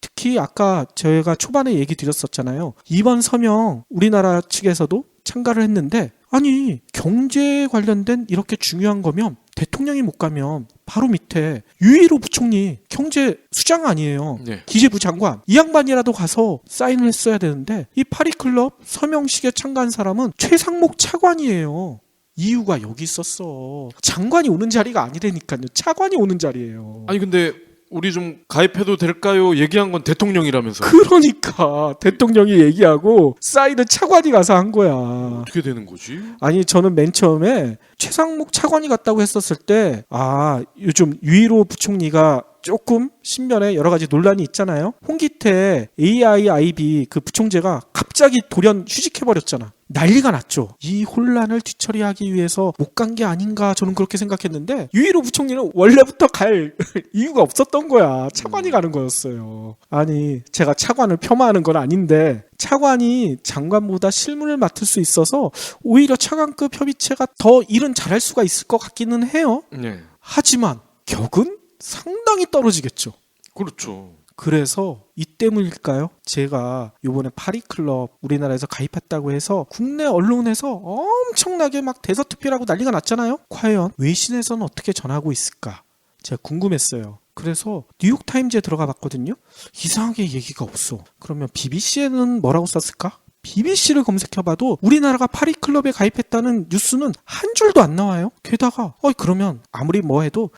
특히 아까 저희가 초반에 얘기 드렸었잖아요. 이번 서명 우리나라 측에서도 참가를 했는데 아니 경제 관련된 이렇게 중요한 거면 대통령이 못 가면 바로 밑에 유일호 부총리 경제 수장 아니에요. 네. 기재부 장관 이 양반이라도 가서 사인을 했어야 되는데 이 파리클럽 서명식에 참가한 사람은 최상목 차관이에요. 이유가 여기 있었어. 장관이 오는 자리가 아니라니까요. 차관이 오는 자리예요. 아니 근데 우리 좀 가입해도 될까요? 얘기한 건 대통령이라면서. 그러니까 대통령이 얘기하고 사인은 차관이 가서 한 거야. 어떻게 되는 거지? 아니 저는 맨 처음에 최상목 차관이 갔다고 했었을 때 요즘 유일호 부총리가 조금 신변에 여러 가지 논란이 있잖아요. 홍기태 AIIB 그 부총재가 갑자기 돌연 휴직해버렸잖아. 난리가 났죠. 이 혼란을 뒤처리하기 위해서 못 간 게 아닌가 저는 그렇게 생각했는데 유일호 부총리는 원래부터 갈 이유가 없었던 거야. 차관이 가는 거였어요. 아니 제가 차관을 폄하하는 건 아닌데 차관이 장관보다 실무를 맡을 수 있어서 오히려 차관급 협의체가 더 일은 잘할 수가 있을 것 같기는 해요. 네. 하지만 격은 상당히 떨어지겠죠. 그렇죠. 그래서 이 때문일까요? 제가 이번에 파리클럽 우리나라에서 가입했다고 해서 국내 언론에서 엄청나게 막 대서특필하고 난리가 났잖아요. 과연 외신에서는 어떻게 전하고 있을까? 제가 궁금했어요. 그래서 뉴욕타임즈에 들어가 봤거든요. 이상하게 얘기가 없어. 그러면 BBC에는 뭐라고 썼을까? BBC를 검색해봐도 우리나라가 파리클럽에 가입했다는 뉴스는 한 줄도 안 나와요. 게다가 그러면 아무리 뭐 해도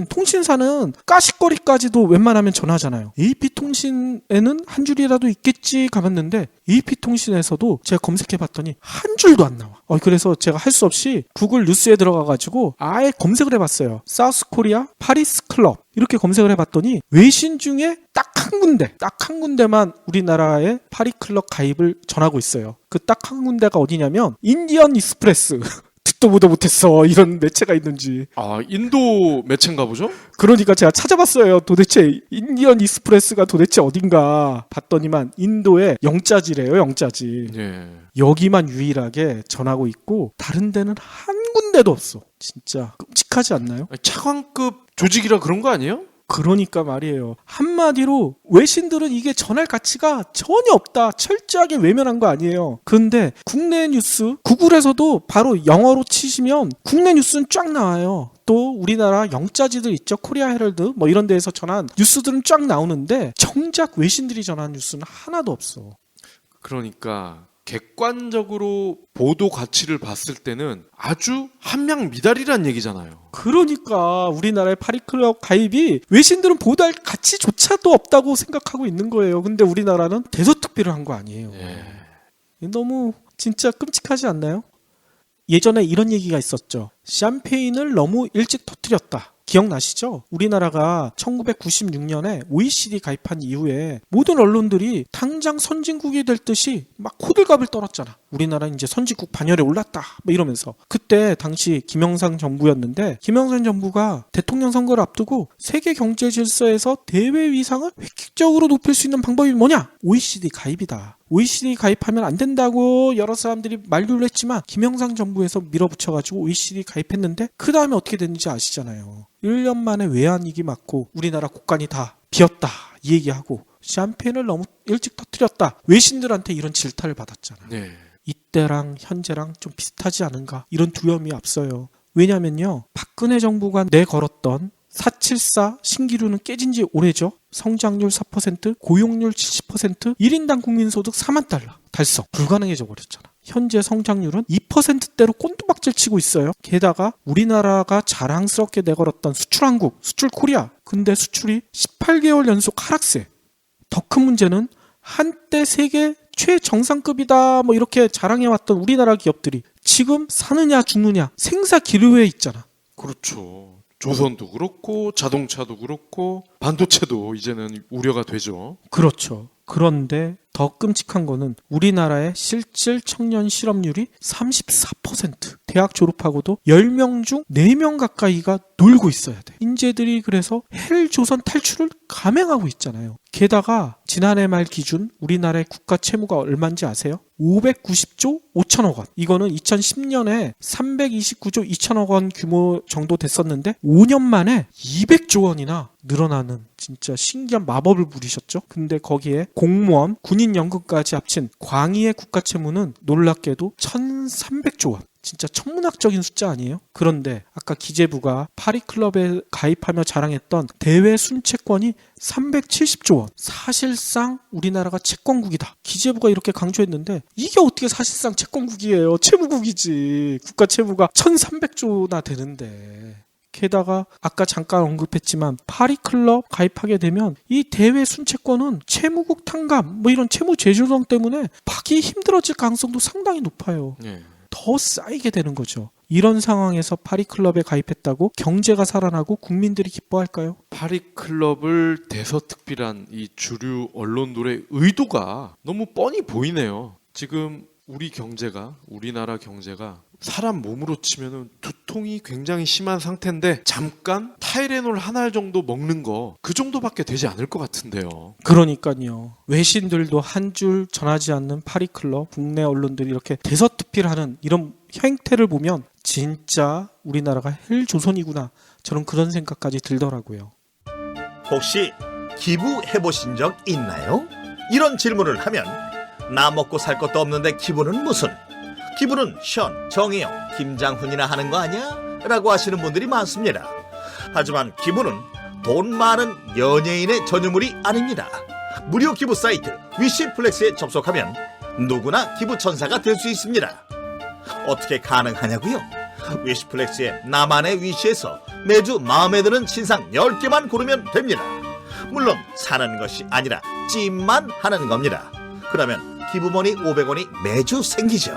통신사는 까식거리까지도 웬만하면 전하잖아요. AP통신에는 한 줄이라도 있겠지 가봤는데 AP통신에서도 제가 검색해봤더니 한 줄도 안 나와. 그래서 제가 할 수 없이 구글 뉴스에 들어가가지고 아예 검색을 해봤어요. 사우스코리아 파리스 클럽 이렇게 검색을 해봤더니 외신 중에 딱 한 군데만 우리나라의 파리클럽 가입을 전하고 있어요. 그 딱 한 군데가 어디냐면 인디언 익스프레스. 듣도 보도 못했어. 이런 매체가 있는지. 인도 매체인가 보죠? 그러니까 제가 찾아봤어요. 도대체 인디언 익스프레스가 도대체 어딘가 봤더니만 인도의 영자지래요. 영자지. 예. 여기만 유일하게 전하고 있고 다른 데는 한 군데도 없어. 진짜 끔찍하지 않나요? 차관급 조직이라 그런 거 아니에요? 그러니까 말이에요. 한마디로 외신들은 이게 전할 가치가 전혀 없다. 철저하게 외면한 거 아니에요. 그런데 국내 뉴스 구글에서도 바로 영어로 치시면 국내 뉴스는 쫙 나와요. 또 우리나라 영자지들 있죠. 코리아 헤럴드 뭐 이런 데에서 전한 뉴스들은 쫙 나오는데 정작 외신들이 전한 뉴스는 하나도 없어. 그러니까 객관적으로 보도 가치를 봤을 때는 아주 한명미달이란 얘기잖아요. 그러니까 우리나라의 파리클럽 가입이 외신들은 보도할 가치조차도 없다고 생각하고 있는 거예요. 근데 우리나라는 대서특필을 한 거 아니에요. 너무 진짜 끔찍하지 않나요? 예전에 이런 얘기가 있었죠. 샴페인을 너무 일찍 터뜨렸다. 기억나시죠? 우리나라가 1996년에 OECD 가입한 이후에 모든 언론들이 당장 선진국이 될 듯이 막 호들갑을 떨었잖아. 우리나라는 이제 선진국 반열에 올랐다. 뭐 이러면서. 그때 당시 김영삼 정부였는데 김영삼 정부가 대통령 선거를 앞두고 세계 경제 질서에서 대외 위상을 획기적으로 높일 수 있는 방법이 뭐냐? OECD 가입이다. OECD 가입하면 안 된다고 여러 사람들이 만류를 했지만 김영삼 정부에서 밀어붙여가지고 OECD 가입했는데 그 다음에 어떻게 됐는지 아시잖아요. 1년 만에 외환위기 맞고 우리나라 국간이 다 비었다 이 얘기하고 샴페인을 너무 일찍 터뜨렸다. 외신들한테 이런 질타를 받았잖아. 네. 이때랑 현재랑 좀 비슷하지 않은가 이런 두려움이 앞서요. 왜냐면요. 박근혜 정부가 내걸었던 474 신기루는 깨진 지 오래죠. 성장률 4%, 고용률 70%, 1인당 국민소득 4만 달러 달성. 불가능해져 버렸잖아. 현재 성장률은 2%대로 꼰두박질 치고 있어요. 게다가 우리나라가 자랑스럽게 내걸었던 수출한국, 수출 코리아. 근데 수출이 18개월 연속 하락세. 더 큰 문제는 한때 세계 최정상급이다 뭐 이렇게 자랑해왔던 우리나라 기업들이 지금 사느냐 죽느냐 생사 기로에 있잖아. 그렇죠. 조선도 그렇고 자동차도 그렇고 반도체도 이제는 우려가 되죠. 그렇죠. 그런데 더 끔찍한 거는 우리나라의 실질 청년 실업률이 34%. 대학 졸업하고도 10명 중 4명 가까이가 놀고 있어야 돼. 인재들이 그래서 헬조선 탈출을 감행하고 있잖아요. 게다가 지난해 말 기준 우리나라의 국가 채무가 얼마인지 아세요? 590조 5천억 원. 이거는 2010년에 329조 2천억 원 규모 정도 됐었는데 5년 만에 200조 원이나 늘어나는 진짜 신기한 마법을 부리셨죠. 근데 거기에 공무원, 군인연금까지 합친 광의의 국가 채무는 놀랍게도 1300조 원. 진짜 천문학적인 숫자 아니에요? 그런데 아까 기재부가 파리클럽에 가입하며 자랑했던 대외 순채권이 370조 원. 사실상 우리나라가 채권국이다. 기재부가 이렇게 강조했는데 이게 어떻게 사실상 채권국이에요? 채무국이지. 국가 채무가 1300조나 되는데. 게다가 아까 잠깐 언급했지만 파리클럽 가입하게 되면 이 대외 순채권은 채무국 탕감 뭐 이런 채무 재조정 때문에 받기 힘들어질 가능성도 상당히 높아요. 네. 더 쌓이게 되는 거죠. 이런 상황에서 파리클럽에 가입했다고 경제가 살아나고 국민들이 기뻐할까요? 파리클럽을 대서특필한 이 주류 언론들의 의도가 너무 뻔히 보이네요. 지금 우리나라 경제가 사람 몸으로 치면은 두통이 굉장히 심한 상태인데 잠깐 타이레놀 한 알 정도 먹는 거 그 정도밖에 되지 않을 것 같은데요. 그러니까요. 외신들도 한 줄 전하지 않는 파리클럽, 국내 언론들이 이렇게 대서특필하는 이런 행태를 보면 진짜 우리나라가 헬조선이구나. 저는 그런 생각까지 들더라고요. 혹시 기부해보신 적 있나요? 이런 질문을 하면 나 먹고 살 것도 없는데 기부는 무슨? 기부는 션, 정혜영, 김장훈이나 하는 거 아니야? 라고 하시는 분들이 많습니다. 하지만 기부는 돈 많은 연예인의 전유물이 아닙니다. 무료 기부 사이트 위시플렉스에 접속하면 누구나 기부천사가 될 수 있습니다. 어떻게 가능하냐고요? 위시플렉스의 나만의 위시에서 매주 마음에 드는 신상 10개만 고르면 됩니다. 물론 사는 것이 아니라 찜만 하는 겁니다. 그러면 기부머니 500원이 매주 생기죠.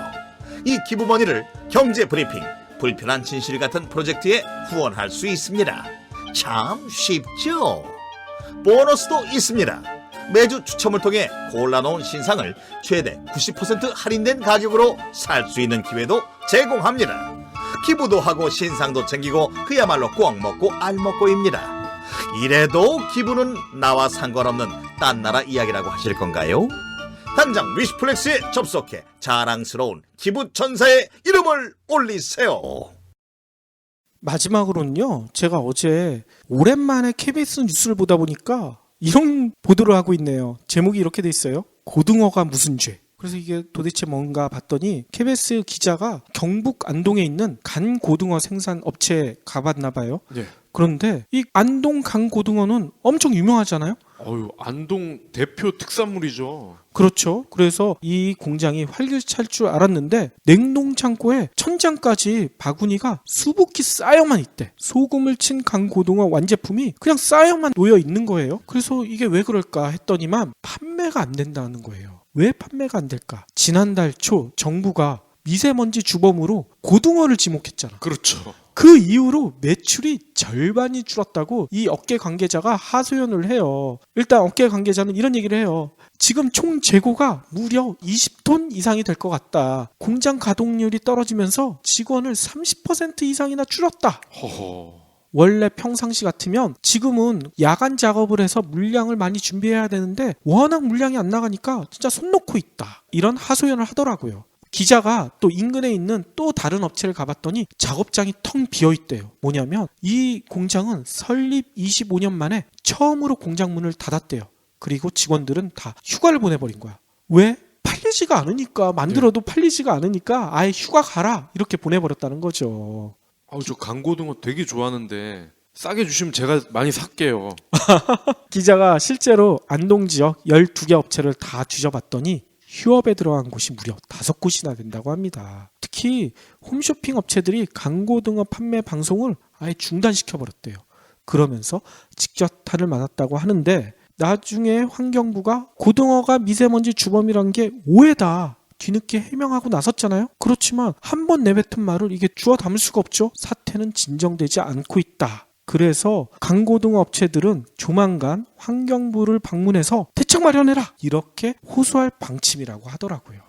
이 기부머니를 경제브리핑, 불편한 진실 같은 프로젝트에 후원할 수 있습니다. 참 쉽죠? 보너스도 있습니다. 매주 추첨을 통해 골라놓은 신상을 최대 90% 할인된 가격으로 살 수 있는 기회도 제공합니다. 기부도 하고 신상도 챙기고 그야말로 꽉 먹고 알 먹고입니다. 이래도 기부는 나와 상관없는 딴 나라 이야기라고 하실 건가요? 당장 위시플렉스에 접속해 자랑스러운 기부천사의 이름을 올리세요. 마지막으로는요. 제가 어제 오랜만에 KBS 뉴스를 보다 보니까 이런 보도를 하고 있네요. 제목이 이렇게 돼 있어요. 고등어가 무슨 죄. 그래서 이게 도대체 뭔가 봤더니 KBS 기자가 경북 안동에 있는 간 고등어 생산 업체에 가봤나 봐요. 네. 그런데 이 안동 간 고등어는 엄청 유명하잖아요. 안동 대표 특산물이죠. 그렇죠. 그래서 이 공장이 활기찰 줄 알았는데 냉동 창고에 천장까지 바구니가 수북히 쌓여만 있대. 소금을 친 간 고등어 완제품이 그냥 쌓여만 놓여 있는 거예요. 그래서 이게 왜 그럴까 했더니만 판매가 안 된다는 거예요. 왜 판매가 안 될까? 지난달 초 정부가 미세먼지 주범으로 고등어를 지목했잖아. 그렇죠. 그 이후로 매출이 절반이 줄었다고 이 업계 관계자가 하소연을 해요. 일단 업계 관계자는 이런 얘기를 해요. 지금 총 재고가 무려 20톤 이상이 될 것 같다. 공장 가동률이 떨어지면서 직원을 30% 이상이나 줄였다. 허허. 원래 평상시 같으면 지금은 야간 작업을 해서 물량을 많이 준비해야 되는데 워낙 물량이 안 나가니까 진짜 손 놓고 있다. 이런 하소연을 하더라고요. 기자가 또 인근에 있는 또 다른 업체를 가봤더니 작업장이 텅 비어있대요. 뭐냐면 이 공장은 설립 25년 만에 처음으로 공장 문을 닫았대요. 그리고 직원들은 다 휴가를 보내버린 거야. 왜? 팔리지가 않으니까. 만들어도 팔리지가 않으니까 아예 휴가 가라 이렇게 보내버렸다는 거죠. 저 강고등어 되게 좋아하는데 싸게 주시면 제가 많이 살게요. 기자가 실제로 안동 지역 12개 업체를 다 뒤져봤더니 휴업에 들어간 곳이 무려 5곳이나 된다고 합니다. 특히 홈쇼핑 업체들이 강고등어 판매 방송을 아예 중단시켜버렸대요. 그러면서 직격탄을 맞았다고 하는데 나중에 환경부가 고등어가 미세먼지 주범이란 게 오해다, 뒤늦게 해명하고 나섰잖아요. 그렇지만 한 번 내뱉은 말을 이게 주워 담을 수가 없죠. 사태는 진정되지 않고 있다. 그래서 강고등어 업체들은 조만간 환경부를 방문해서 대책 마련해라, 이렇게 호소할 방침이라고 하더라고요.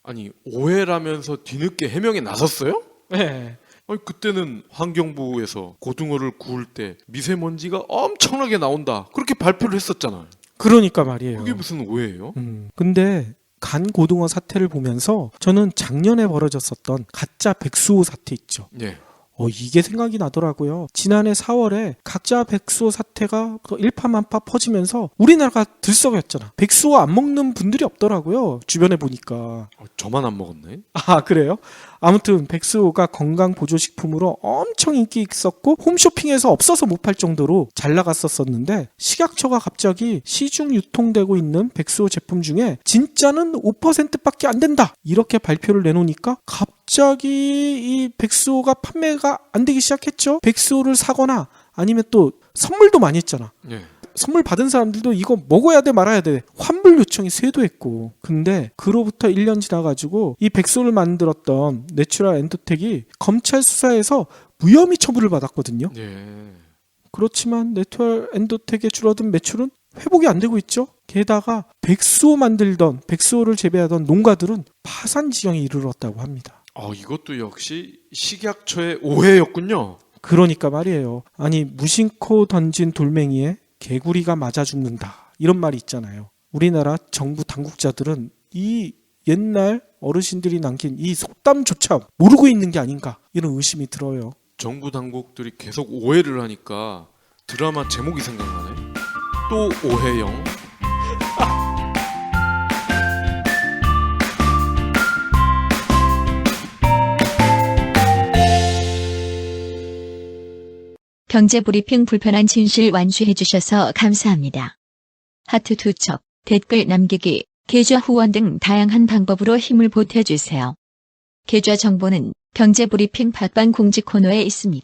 아니, 오해라면서 뒤늦게 해명에 나섰어요? 네. 아니, 그때는 환경부에서 고등어를 구울 때 미세먼지가 엄청나게 나온다, 그렇게 발표를 했었잖아요. 그러니까 말이에요. 그게 무슨 오해예요? 근데 간 고등어 사태를 보면서 저는 작년에 벌어졌었던 가짜 백수호 사태 있죠. 예. 이게 생각이 나더라고요. 지난해 4월에 가짜 백수호 사태가 일파만파 퍼지면서 우리나라가 들썩였잖아. 백수호 안 먹는 분들이 없더라고요. 주변에 보니까. 저만 안 먹었네. 아, 그래요? 아무튼 백수호가 건강보조식품으로 엄청 인기 있었고 홈쇼핑에서 없어서 못 팔 정도로 잘 나갔었는데, 식약처가 갑자기 시중 유통되고 있는 백수호 제품 중에 진짜는 5%밖에 안 된다, 이렇게 발표를 내놓으니까 갑자기 이 백수호가 판매가 안 되기 시작했죠. 백수호를 사거나 아니면 또 선물도 많이 했잖아. 예. 선물 받은 사람들도 이거 먹어야 돼 말아야 돼 환불 요청이 쇄도했고, 근데 그로부터 1년 지나가지고 이 백수호를 만들었던 내추럴 엔도텍이 검찰 수사에서 무혐의 처분을 받았거든요. 예. 그렇지만 내추럴 엔도텍의 줄어든 매출은 회복이 안 되고 있죠. 게다가 백수호를 재배하던 농가들은 파산 지경에 이르렀다고 합니다. 이것도 역시 식약처의 오해였군요. 그러니까 말이에요. 아니, 무심코 던진 돌멩이에 개구리가 맞아 죽는다, 이런 말이 있잖아요. 우리나라 정부 당국자들은 이 옛날 어르신들이 남긴 이 속담조차 모르고 있는 게 아닌가, 이런 의심이 들어요. 정부 당국들이 계속 오해를 하니까 드라마 제목이 생각나네. 또 오해영. 경제브리핑 불편한 진실 완수해주셔서 감사합니다. 하트 2척, 댓글 남기기, 계좌 후원 등 다양한 방법으로 힘을 보태주세요. 계좌 정보는 경제브리핑 팟빵 공지 코너에 있습니다.